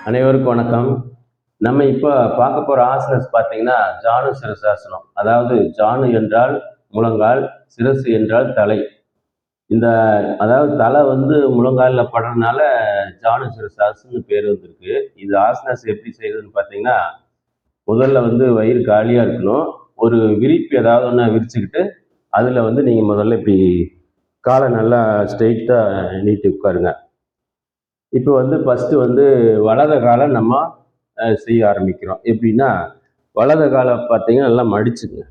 அனைவருக்கும் வணக்கம். நம்ம இப்போ பார்க்க போகிற ஆசனஸ் பார்த்தீங்கன்னா ஜானு சிரசாசனம். அதாவது ஜானு என்றால் முழங்கால், சிரசு என்றால் தலை. இந்த அதாவது தலை வந்து முழங்காலில் படுறதுனால ஜானு சிரசாசனம்னு பேர் வந்திருக்கு. இது ஆசனஸ் எப்படி செய்யறதுன்னு பார்த்தீங்கன்னா, முதல்ல வந்து வயிறு காலியாக இருக்கணும். ஒரு விரிப்பு ஏதாவது ஒன்று விரிச்சுக்கிட்டு அதில் வந்து நீங்கள் முதல்ல இப்படி காலை நல்லா ஸ்ட்ரெயிட்டாக நீட்டி உட்காருங்க. இப்போ வந்து ஃபஸ்ட்டு வந்து வலது காலை நம்ம செய்ய ஆரம்பிக்கிறோம். எப்படின்னா, வலது காலை பார்த்தீங்கன்னா நல்லா மடிச்சுக்குங்க.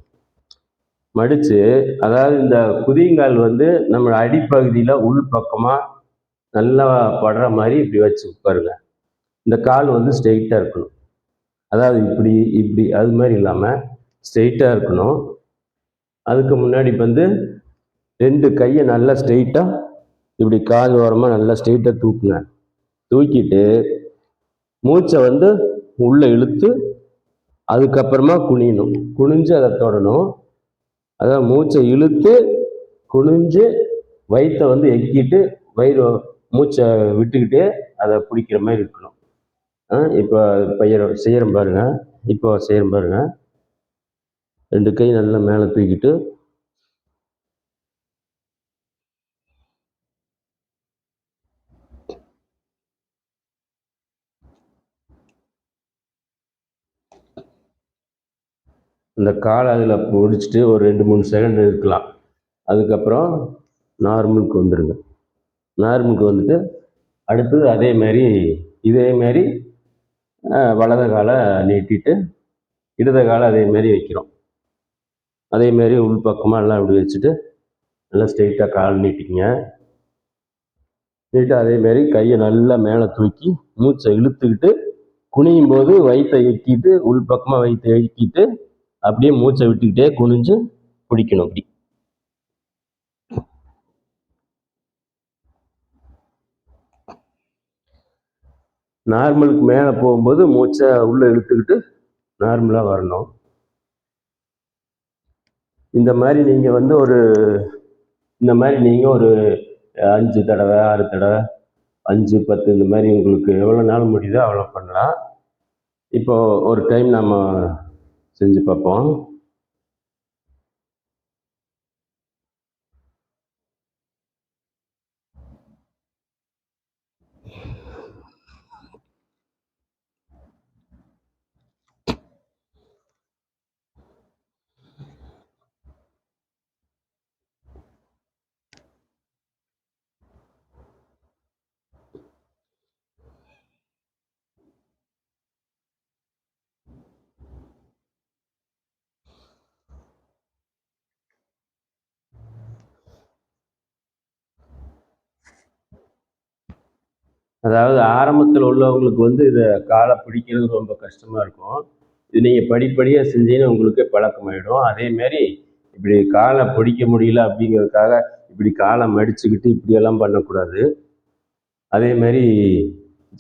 மடித்து அதாவது இந்த குதிங்கால் வந்து நம்ம அடிப்பகுதியில் உள் பக்கமாக நல்லா படுற மாதிரி இப்படி வச்சு உட்காருங்க. இந்த கால் வந்து ஸ்ட்ரெயிட்டாக இருக்கணும். அதாவது இப்படி இப்படி அது மாதிரி இல்லாமல் ஸ்ட்ரெயிட்டாக இருக்கணும். அதுக்கு முன்னாடி வந்து 2 கையை நல்லா ஸ்ட்ரெயிட்டாக இப்படி கால் ஓரமாக நல்லா ஸ்ட்ரெயிட்டாக தூக்குங்க. தூக்கிட்டு மூச்சை வந்து உள்ளே இழுத்து அதுக்கப்புறமா குனியணும். குனிஞ்சு அதை தொடணும். அதாவது மூச்சை இழுத்து குனிஞ்சு வயிற்றை வந்து எக்கிட்டு வயிறு மூச்சை விட்டுக்கிட்டே அதை பிடிக்கிற மாதிரி இருக்கணும். இப்போ செய்கிறேன் பாருங்க. இப்போ செய்கிறேன் பாருங்க. 2 கை நல்லா மேலே தூக்கிட்டு இந்த காலை அதில் பிடிச்சிட்டு ஒரு 2-3 செகண்ட் இருக்கலாம். அதுக்கப்புறம் நார்மலுக்கு வந்துடுங்க. நார்மலுக்கு வந்துட்டு அடுத்தது இதே மாதிரி வலது காலை நீட்டிட்டு இடது காலை அதே மாதிரி வைக்கிறோம். அதே மாதிரி உள் பக்கமாக எல்லாம் இப்படி வச்சுட்டு நல்லா ஸ்ட்ரெயிட்டாக கால் நீட்டிக்கிங்க. நீட்டாக அதே மாதிரி கையை நல்லா மேலே தூக்கி மூச்சை இழுத்துக்கிட்டு குனியும் போது வயிற்றை இயக்கிட்டு உள் பக்கமாக வயிற்றை இயக்கிட்டு அப்படியே மூச்சை விட்டுக்கிட்டே குனிஞ்சு பிடிக்கணும். அப்படி நார்மலுக்கு மேலே போகும்போது மூச்சை உள்ளே இழுத்துக்கிட்டு நார்மலாக வரணும். இந்த மாதிரி நீங்கள் வந்து ஒரு 5 தடவை 6 தடவை 5 10 இந்த மாதிரி உங்களுக்கு எவ்வளோ நாள் முடியுதோ அவ்வளோ பண்ணலாம். இப்போ ஒரு டைம் நம்ம செஞ்சு பார்ப்போம். அதாவது ஆரம்பத்தில் உள்ளவங்களுக்கு வந்து இதை காலை பிடிக்கிறது ரொம்ப கஷ்டமாக இருக்கும். இது நீங்கள் படிப்படியாக செஞ்சீங்கன்னா உங்களுக்கே பழக்கமாயிடும். அதேமாரி இப்படி காலை பிடிக்க முடியல அப்படிங்கிறதுக்காக இப்படி காலை மடிச்சுக்கிட்டு இப்படியெல்லாம் பண்ணக்கூடாது. அதேமாரி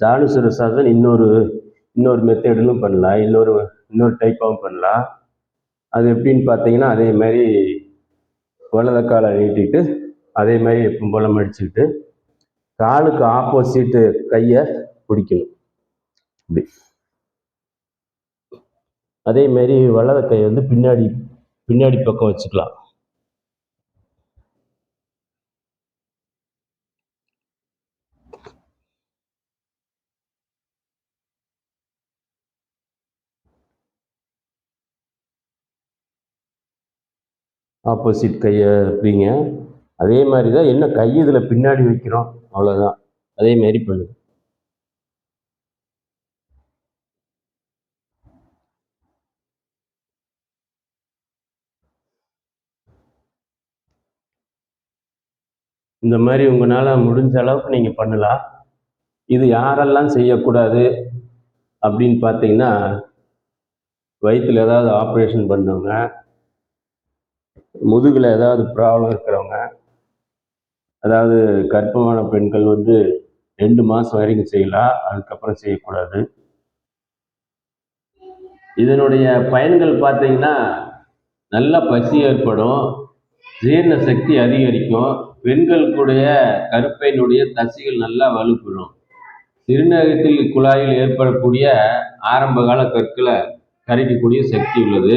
ஜானுசிரசாசன் இன்னொரு மெத்தேடிலும் பண்ணலாம். இன்னொரு டைப்பாகவும் பண்ணலாம். அது எப்படின்னு பார்த்தீங்கன்னா, அதேமாரி வலது காலை நீட்டிட்டு அதே மாதிரி எப்பவும் போல் மடிச்சுக்கிட்டு காலுக்கு ஆப்போசிட்டு கையை பிடிக்கணும். இப்படி அதே மாதிரி வலது கையை வந்து பின்னாடி பக்கம் வச்சுக்கலாம். ஆப்போசிட் கையை வைப்பீங்க. அதே மாதிரி தான் என்ன கை இதில் பின்னாடி வைக்கிறோம், அவ்வளோதான். அதே மாதிரி பண்ணுங்க. இந்த மாதிரி உங்களால் முடிஞ்ச அளவுக்கு நீங்கள் பண்ணலாம். இது யாரெல்லாம் செய்யக்கூடாது அப்படின்னு பார்த்தீங்கன்னா, வயிற்றில் ஏதாவது ஆப்ரேஷன் பண்ணவங்க, முதுகில் ஏதாவது ப்ராப்ளம் இருக்கிறவங்க, அதாவது கர்ப்பமான பெண்கள் வந்து 2 மாதம் வரைக்கும் செய்யலாம். அதுக்கப்புறம் செய்யக்கூடாது. இதனுடைய பயன்கள் பார்த்தீங்கன்னா, நல்ல பசி ஏற்படும், ஜீரண சக்தி அதிகரிக்கும், பெண்களுக்குடைய கருப்பையினுடைய தசைகள் நல்லா வலுப்பெறும். சிறுநீரகத்தில் குழாயில் ஏற்படக்கூடிய ஆரம்பகால கற்களை கரைக்கக்கூடிய சக்தி உள்ளது.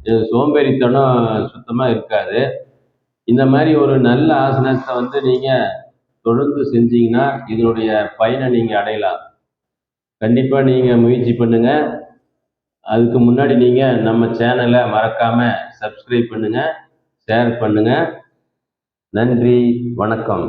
இது சோம்பேறித்தனம் சுத்தமாக இருக்காது. இந்த மாதிரி ஒரு நல்ல ஆசனத்தை வந்து நீங்கள் தொடர்ந்து செஞ்சீங்கன்னா இதனுடைய பயனை நீங்கள் அடையலாம். கண்டிப்பாக நீங்கள் முயற்சி பண்ணுங்கள். அதுக்கு முன்னாடி நீங்கள் நம்ம சேனலை மறக்காமல் சப்ஸ்கிரைப் பண்ணுங்கள், ஷேர் பண்ணுங்கள். நன்றி, வணக்கம்.